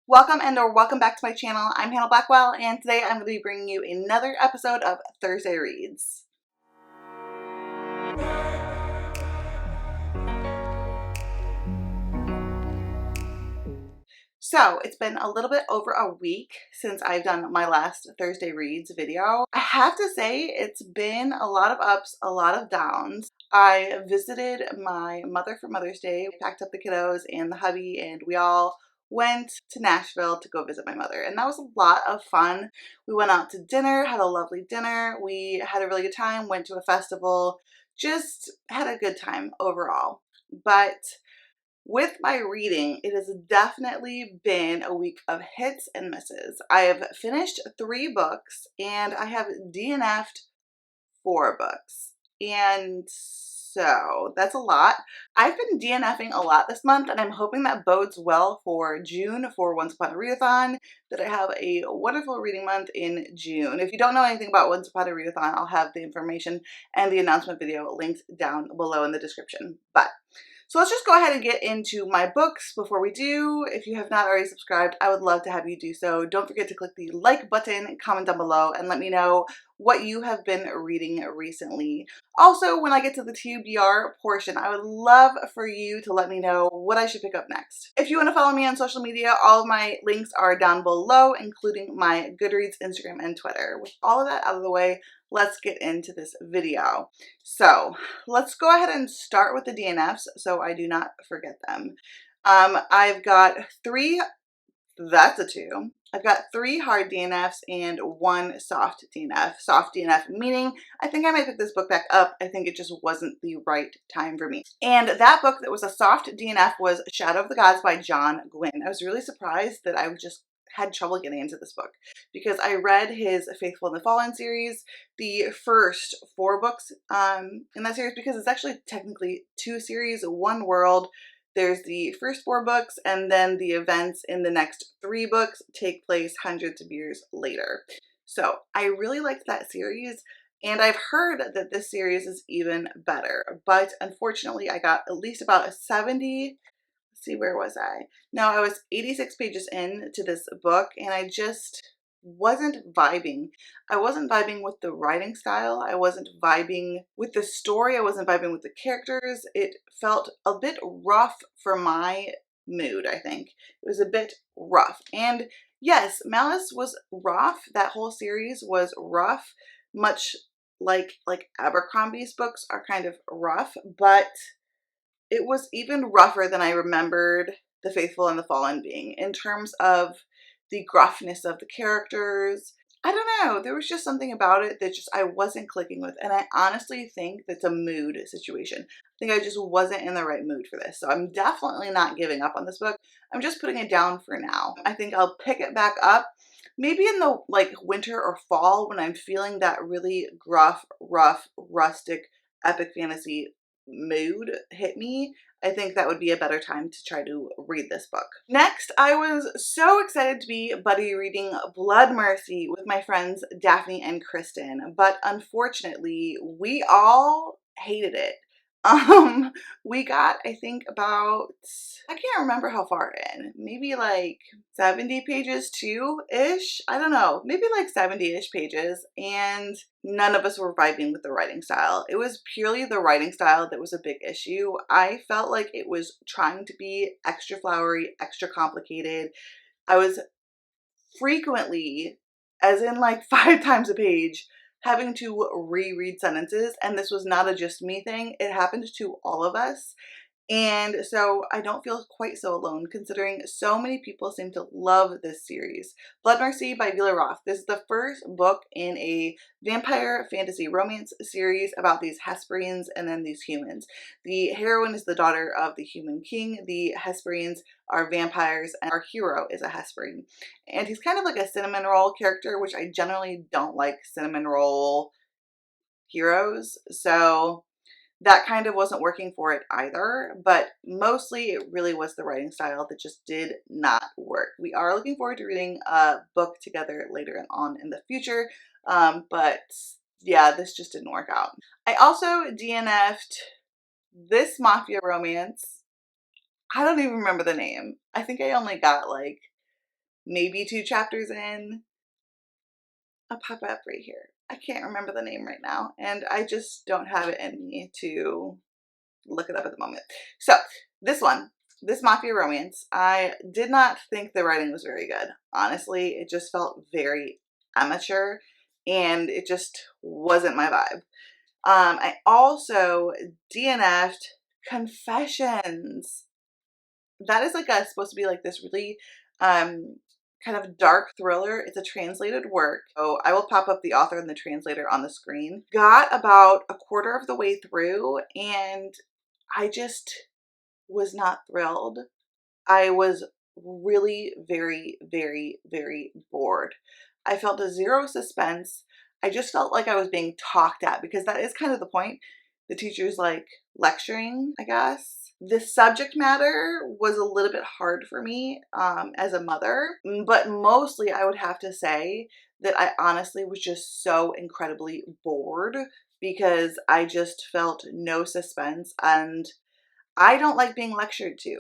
Welcome or welcome back to my channel. I'm Hannah Blackwell, and today I'm going to be bringing you another episode of Thursday Reads. So it's been a little bit over a week since I've done my last Thursday Reads video. I have to say it's been a lot of ups, a lot of downs. I visited my mother for Mother's Day, packed up the kiddos and the hubby, and we all went to Nashville to go visit my mother, and that was a lot of fun. We went out to dinner, had a lovely dinner. We had a really good time, went to a festival, just had a good time overall. But with my reading, it has definitely been a week of hits and misses. I have finished 3 books and I have DNF'd 4 books. And so that's a lot. I've been DNFing a lot this month, and I'm hoping that bodes well for June for Once Upon a Readathon, that I have a wonderful reading month in June. If you don't know anything about Once Upon a Readathon, I'll have the information and the announcement video linked down below in the description. So let's just go ahead and get into my books. Before we do, if you have not already subscribed, I would love to have you do so. Don't forget to click the like button, comment down below, and let me know what you have been reading recently. Also, when I get to the TBR portion, I would love for you to let me know what I should pick up next. If you want to follow me on social media, all of my links are down below, including my Goodreads, Instagram, and Twitter. With all of that out of the way, let's get into this video. So let's go ahead and start with the DNFs so I do not forget them. I've got 3, that's a 2. I've got 3 hard DNFs and 1 soft DNF. Soft DNF meaning I think I might pick this book back up. I think it just wasn't the right time for me. And that book that was a soft DNF was Shadow of the Gods by John Gwynne. I was really surprised that I just had trouble getting into this book because I read his Faithful and the Fallen series, the first 4 books in that series, because it's actually technically 2 series, 1 world. There's the first 4 books, and then the events in the next 3 books take place hundreds of years later. So I really liked that series, and I've heard that this series is even better, but unfortunately I got at least about a 70, see, where was I? No, I was 86 pages into this book, and I just wasn't vibing. I wasn't vibing with the writing style. I wasn't vibing with the story. I wasn't vibing with the characters. It felt a bit rough for my mood, I think. It was a bit rough. And yes, Malice was rough. That whole series was rough, much like Abercrombie's books are kind of rough, but it was even rougher than I remembered The Faithful and the Fallen being, in terms of the gruffness of the characters. I don't know, there was just something about it that just I wasn't clicking with, and I honestly think that's a mood situation. I think I just wasn't in the right mood for this, so I'm definitely not giving up on this book. I'm just putting it down for now. I think I'll pick it back up maybe in the winter or fall when I'm feeling that really gruff, rough, rustic, epic fantasy mood hit me. I think that would be a better time to try to read this book. Next, I was so excited to be buddy reading Blood Mercy with my friends Daphne and Kristen, but unfortunately, we all hated it. We got, I think, about, I can't remember how far in, maybe like 70 pages too-ish, I don't know, maybe like 70-ish pages, and none of us were vibing with the writing style. It was purely the writing style that was a big issue. I felt like it was trying to be extra flowery, extra complicated. I was frequently, as in like 5 times a page, having to reread sentences, and this was not a just me thing. It happened to all of us. And so I don't feel quite so alone, considering so many people seem to love this series. Blood Mercy by Vila Roth. This is the first book in a vampire fantasy romance series about these Hesperians and then these humans. The heroine is the daughter of the human king. The Hesperians are vampires, and our hero is a Hesperian. And he's kind of like a cinnamon roll character, which I generally don't like cinnamon roll heroes. So that kind of wasn't working for it either, but mostly it really was the writing style that just did not work. We are looking forward to reading a book together later on in the future, but yeah, this just didn't work out. I also DNF'd this mafia romance. I don't even remember the name. I think I only got like maybe 2 chapters in. I'll pop it up right here. I can't remember the name right now, and I just don't have it in me to look it up at the moment. So this one, this mafia romance, I did not think the writing was very good. Honestly, it just felt very amateur, and it just wasn't my vibe. I also DNF'd Confessions. That is like supposed to be like this really kind of dark thriller. It's a translated work. So I will pop up the author and the translator on the screen. Got about a quarter of the way through and I just was not thrilled. I was really very, very, very bored. I felt a zero suspense. I just felt like I was being talked at because that is kind of the point. The teacher's like lecturing, I guess. The subject matter was a little bit hard for me as a mother, but mostly I would have to say that I honestly was just so incredibly bored because I just felt no suspense and I don't like being lectured to.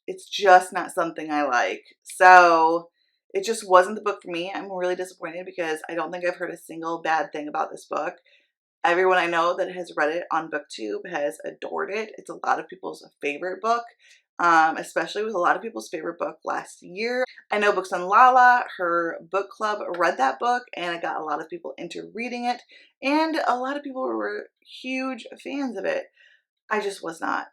It's just not something I like. So it just wasn't the book for me. I'm really disappointed because I don't think I've heard a single bad thing about this book. Everyone I know that has read it on BookTube has adored it. It's a lot of people's favorite book, especially with a lot of people's favorite book last year. I know Books on Lala, her book club, read that book and it got a lot of people into reading it. And a lot of people were huge fans of it. I just was not.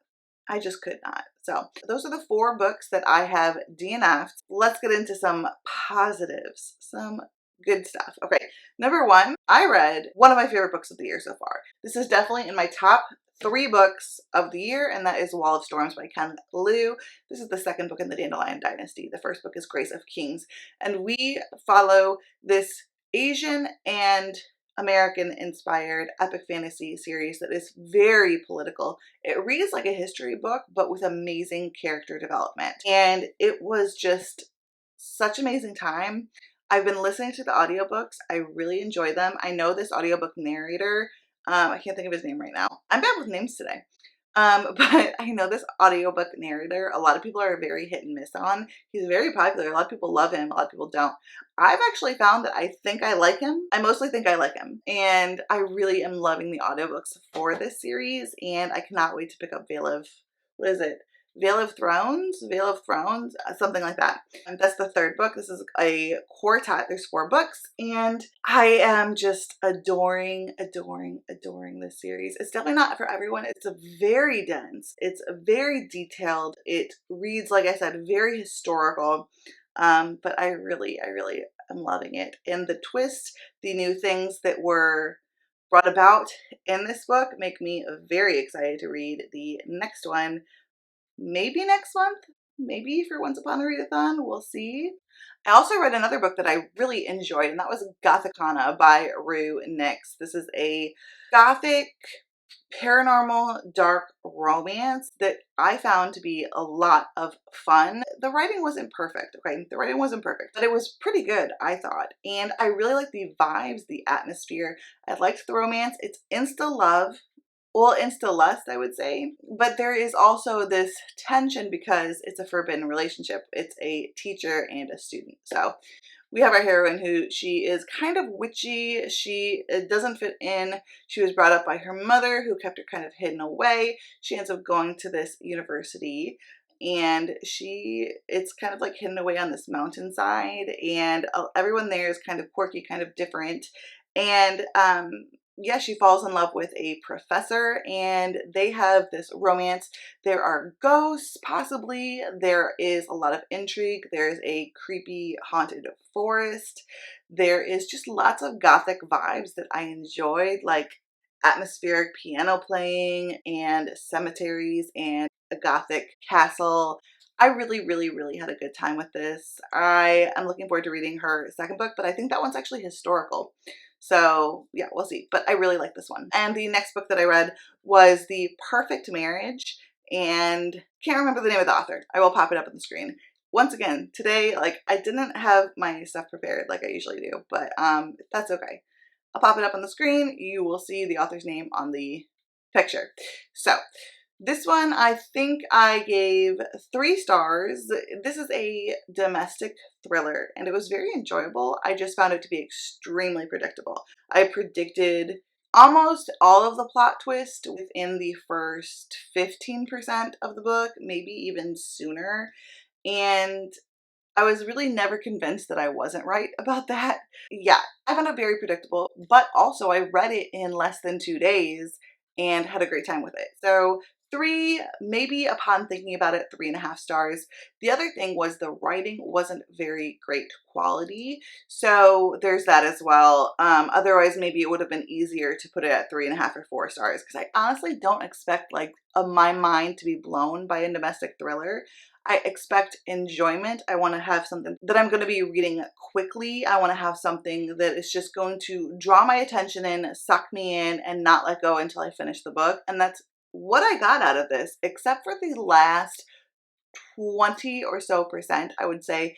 I just could not. So those are the 4 books that I have DNF'd. Let's get into some positives, some good stuff. Okay, number 1, I read one of my favorite books of the year so far. This is definitely in my top 3 books of the year, and that is Wall of Storms by Ken Liu. This is the second book in the Dandelion Dynasty. The first book is Grace of Kings, and we follow this Asian and American inspired epic fantasy series that is very political. It reads like a history book, but with amazing character development. And it was just such amazing time. I've been listening to the audiobooks. I really enjoy them. I know this audiobook narrator. I can't think of his name right now. I'm bad with names today. But I know this audiobook narrator, a lot of people are very hit and miss on. He's very popular. A lot of people love him. A lot of people don't. I've actually found that I think I like him. I mostly think I like him. And I really am loving the audiobooks for this series. And I cannot wait to pick up what is it? Veil of Thrones, something like that. And that's the 3rd book. This is a quartet. There's 4 books, and I am just adoring this series. It's definitely not for everyone. It's a very dense. It's a very detailed. It reads, like I said, very historical. But I really am loving it. And the twist, the new things that were brought about in this book make me very excited to read the next one. Maybe next month, maybe for Once Upon a Readathon, we'll see. I also read another book that I really enjoyed, and that was Gothicana by Rue Nix. This is a gothic, paranormal, dark romance that I found to be a lot of fun. The writing wasn't perfect, okay? The writing wasn't perfect, but it was pretty good, I thought. And I really liked the vibes, the atmosphere. I liked the romance. It's insta-love. Well, insta-lust, I would say. But there is also this tension because it's a forbidden relationship. It's a teacher and a student. So we have our heroine who she is kind of witchy. She doesn't fit in. She was brought up by her mother who kept her kind of hidden away. She ends up going to this university and it's kind of like hidden away on this mountainside and everyone there is kind of quirky, kind of different. And yeah, she falls in love with a professor and they have this romance. There are ghosts, possibly. There is a lot of intrigue. There's a creepy haunted forest. There is just lots of gothic vibes that I enjoyed, like atmospheric piano playing and cemeteries and a gothic castle. I really had a good time with this. I am looking forward to reading her second book, but I think that one's actually historical. So yeah, we'll see. But I really like this one. And the next book that I read was The Perfect Marriage, and can't remember the name of the author. I will pop it up on the screen. Once again, today, like I didn't have my stuff prepared like I usually do, but that's okay. I'll pop it up on the screen. You will see the author's name on the picture. So This one, I think I gave 3 stars. This is a domestic thriller, and it was very enjoyable. I just found it to be extremely predictable. I predicted almost all of the plot twist within the first 15% of the book, maybe even sooner. And I was really never convinced that I wasn't right about that. Yeah, I found it very predictable, but also I read it in less than 2 days and had a great time with it. So 3, maybe upon thinking about it, 3.5 stars. The other thing was the writing wasn't very great quality. So there's that as well. Otherwise, maybe it would have been easier to put it at 3.5 or 4 stars because I honestly don't expect like my mind to be blown by a domestic thriller. I expect enjoyment. I want to have something that I'm going to be reading quickly. I want to have something that is just going to draw my attention in, suck me in, and not let go until I finish the book. And that's what I got out of this, except for the last 20 or so percent, I would say.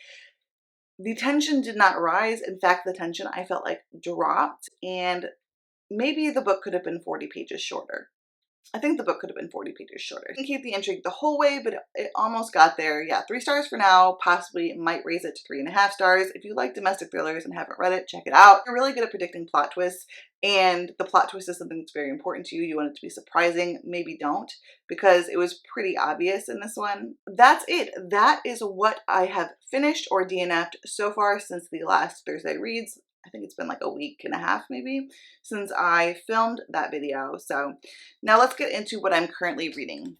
The tension did not rise. In fact, the tension I felt like dropped, and maybe the book could have been 40 pages shorter. I think the book could have been 40 pages shorter. Didn't keep the intrigue the whole way, but it almost got there. Yeah, 3 stars for now. Possibly might raise it to 3.5 stars. If you like domestic thrillers and haven't read it, check it out. You're really good at predicting plot twists, and the plot twist is something that's very important to you. You want it to be surprising. Maybe don't, because it was pretty obvious in this one. That's it. That is what I have finished or DNF'd so far since the last Thursday reads. I think it's been like a week and a half maybe since I filmed that video. So now let's get into what I'm currently reading.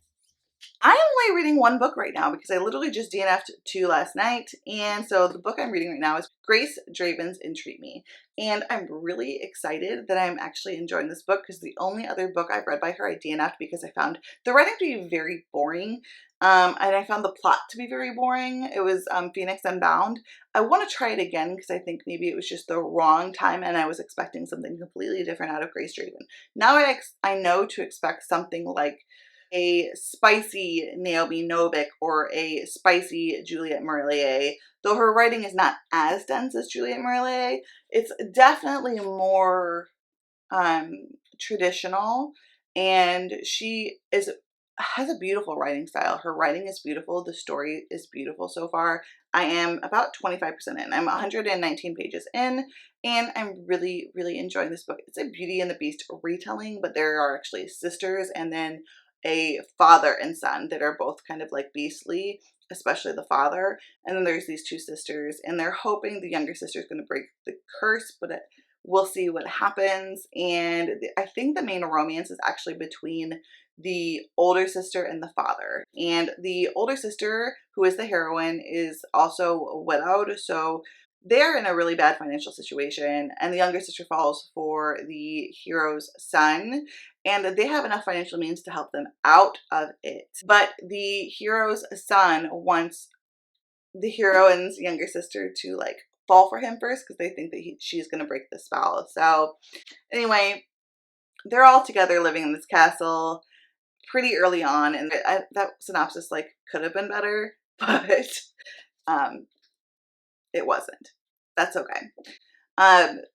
I'm only reading 1 book right now because I literally just DNF'd 2 last night. And so the book I'm reading right now is Grace Draven's Entreat Me. And I'm really excited that I'm actually enjoying this book because the only other book I've read by her I DNF'd because I found the writing to be very boring. And I found the plot to be very boring. It was Phoenix Unbound. I want to try it again because I think maybe it was just the wrong time and I was expecting something completely different out of Grace Draven. Now I know to expect something like a spicy Naomi Novik or a spicy Juliette Marillier. Though her writing is not as dense as Juliette Marillier, it's definitely more traditional, and she has a beautiful writing style. Her writing is beautiful. The story is beautiful so far. I am about 25% in. I'm 119 pages in, and I'm really, really enjoying this book. It's a Beauty and the Beast retelling, but there are actually sisters and then a father and son that are both kind of like beastly, especially the father. And then there's these 2 sisters, and they're hoping the younger sister is going to break the curse, but we'll see what happens. And I think the main romance is actually between the older sister and the father. And the older sister, who is the heroine, is also widowed, so they're in a really bad financial situation, and the younger sister falls for the hero's son, and they have enough financial means to help them out of it. But the hero's son wants the heroine's younger sister to like fall for him first because they think that she's going to break the spell. So anyway, they're all together living in this castle pretty early on, and that synopsis like could have been better, but it wasn't. That's okay.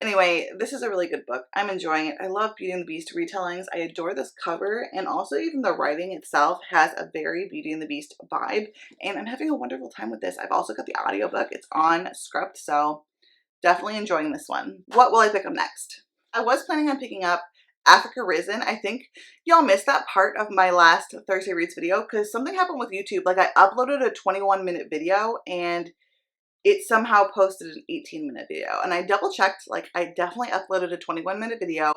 Anyway, this is a really good book. I'm enjoying it. I love Beauty and the Beast retellings. I adore this cover, and also even the writing itself has a very Beauty and the Beast vibe, and I'm having a wonderful time with this. I've also got the audiobook. It's on script, so definitely enjoying this one. What will I pick up next? I was planning on picking up Africa Risen. I think y'all missed that part of my last Thursday Reads video because something happened with YouTube. Like I uploaded a 21-minute video and it somehow posted an 18-minute video. And I double checked, like I definitely uploaded a 21-minute video.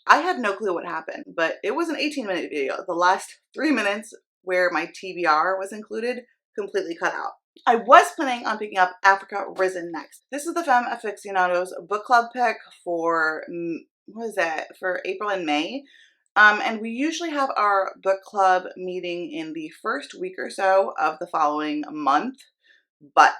I had no clue what happened, but it was an 18-minute video. The last 3 minutes where my TBR was included completely cut out. I was planning on picking up Africa Risen next. This is the Femmes Afictionados book club pick for, what is that, for April and May. And we usually have our book club meeting in the first week or so of the following month, but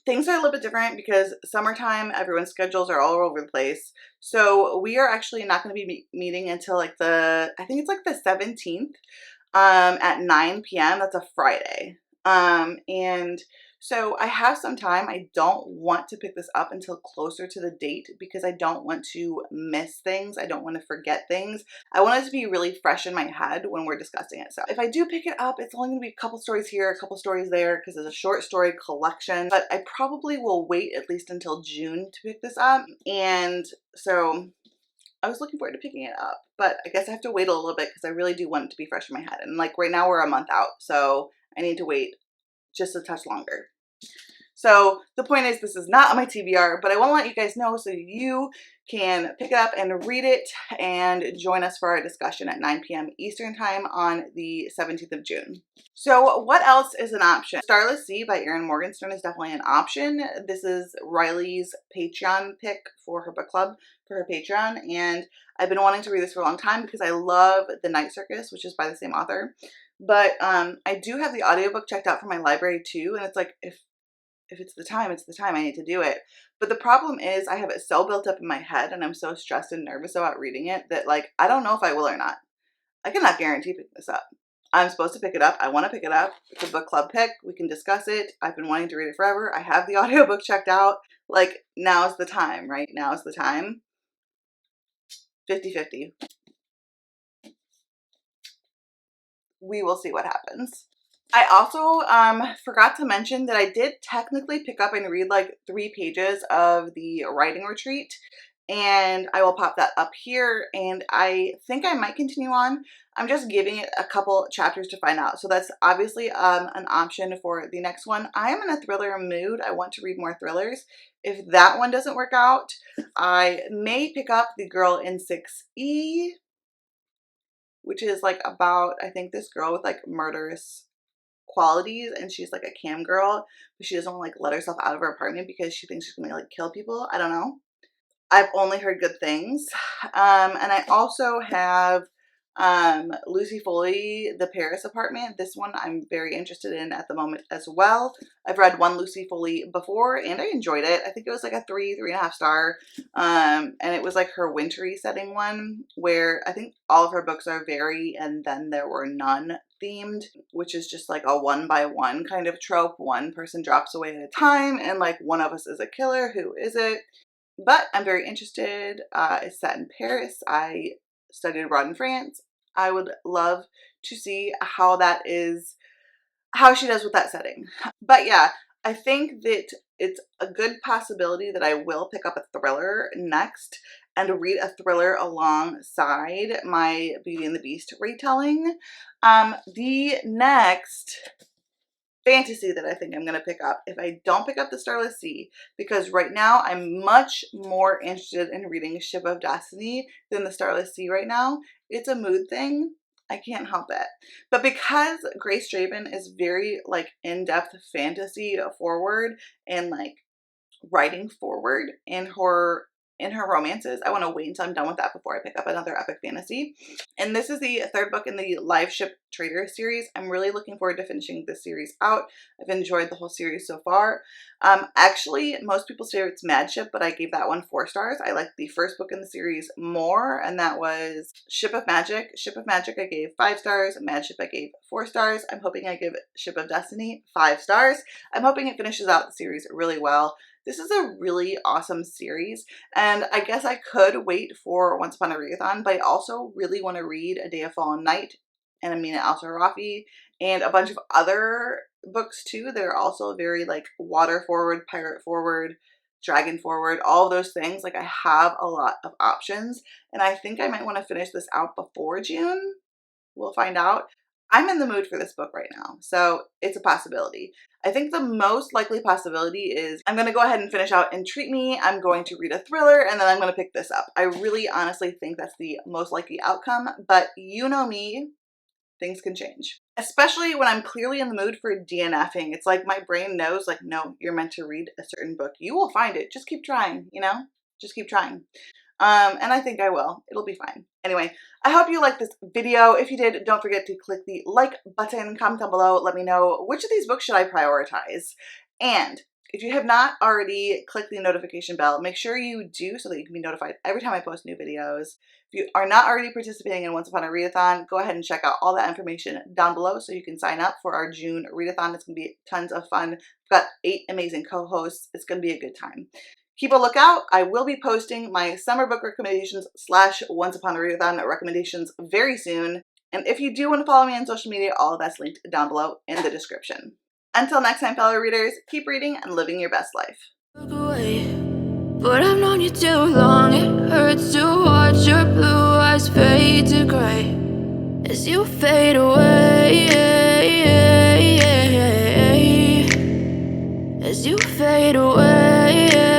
things are a little bit different because summertime, everyone's schedules are all over the place. So we are actually not going to be meeting until like I think it's like the 17th at 9 p.m. That's a Friday. And So I have some time. I don't want to pick this up until closer to the date because I don't want to miss things. I don't want to forget things. I want it to be really fresh in my head when we're discussing it. So if I do pick it up, it's only going to be a couple stories here, a couple stories there because it's a short story collection. But I probably will wait at least until June to pick this up. And so I was looking forward to picking it up, but I guess I have to wait a little bit because I really do want it to be fresh in my head. And like right now we're a month out, so I need to wait just a touch longer. So the point is, this is not on my TBR, but I want to let you guys know so you can pick it up and read it and join us for our discussion at 9 p.m. Eastern time on the 17th of June. So what else is an option? Starlight C by Erin Morgenstern is definitely an option. This is Riley's Patreon pick for her book club for her Patreon, and I've been wanting to read this for a long time because I love The Night Circus, which is by the same author. But I do have the audiobook checked out from my library too, and it's like, if it's the time, it's the time. I need to do it. But the problem is I have it so built up in my head and I'm so stressed and nervous about reading it that like, I don't know if I will or not. I cannot guarantee picking this up. I'm supposed to pick it up. I want to pick it up. It's a book club pick. We can discuss it. I've been wanting to read it forever. I have the audiobook checked out. Like, now's the time, right? Now's the time. 50-50. We will see what happens. I also forgot to mention that I did technically pick up and read like 3 pages of the writing retreat, and I will pop that up here, and I think I might continue on. I'm just giving it a couple chapters to find out. So that's obviously an option for the next one. I am in a thriller mood. I want to read more thrillers. If that one doesn't work out, I may pick up The Girl in 6E, which is like about, I think, this girl with like murderous qualities, and she's like a cam girl, but she doesn't like let herself out of her apartment because she thinks she's gonna like kill people. I don't know. I've only heard good things. And I also have Lucy Foley, The Paris Apartment. This one I'm very interested in at the moment as well. I've read one Lucy Foley before and I enjoyed it. I think it was like a 3.5 star. And it was like her wintry setting one where I think all of her books are very and then there were none themed, which is just like a 1-by-1 kind of trope. One person drops away at a time and like one of us is a killer. Who is it? But I'm very interested. It's set in Paris. I studied abroad in France. I would love to see how she does with that setting. But yeah, I think that it's a good possibility that I will pick up a thriller next and read a thriller alongside my Beauty and the Beast retelling. The next fantasy that I think I'm going to pick up, if I don't pick up the Starlight C, because right now I'm much more interested in reading Ship of Destiny than the Starlight C right now. It's a mood thing. I can't help it. But because Grace Draven is very like in-depth fantasy forward and like writing forward in her romances, I want to wait until I'm done with that before I pick up another epic fantasy. And this is the 3rd book in the Live Ship Trader series. I'm really looking forward to finishing this series out. I've enjoyed the whole series so far. Actually, most people's favorite is Mad Ship, but I gave that one 4 stars. I liked the first book in the series more, and that was Ship of Magic. Ship of Magic I gave 5 stars. Mad Ship I gave 4 stars. I'm hoping I give Ship of Destiny 5 stars. I'm hoping it finishes out the series really well. This is a really awesome series, and I guess I could wait for Once Upon a READATHON, but I also really want to read A Day of Fallen Night and Amina Al-Sarafi and a bunch of other books too that are also very like water forward, pirate forward, dragon forward, all of those things. Like I have a lot of options, and I think I might want to finish this out before June. We'll find out. I'm in the mood for this book right now, so it's a possibility. I think the most likely possibility is I'm going to go ahead and finish out Entreat Me. I'm going to read a thriller, and then I'm going to pick this up. I really honestly think that's the most likely outcome, but you know me, things can change. Especially when I'm clearly in the mood for DNFing. It's like my brain knows, like, no, you're meant to read a certain book. You will find it. Just keep trying, you know? Just keep trying. And I think I will. It'll be fine. Anyway, I hope you liked this video. If you did, don't forget to click the like button, comment down below, let me know which of these books should I prioritize. And If you have not already clicked the notification bell, make sure you do so that you can be notified every time I post new videos. If you are not already participating in Once Upon a Readathon, go ahead and check out all that information down below so you can sign up for our June Readathon. It's going to be tons of fun. We've got 8 amazing co-hosts. It's going to be a good time. Keep a lookout. I will be posting my summer book recommendations / Once Upon a Readathon recommendations very soon. And if you do want to follow me on social media, all of that's linked down below in the description. Until next time, fellow readers, keep reading and living your best life. But I've known you too long. It hurts to watch your blue eyes fade to gray as you fade away. As you fade away.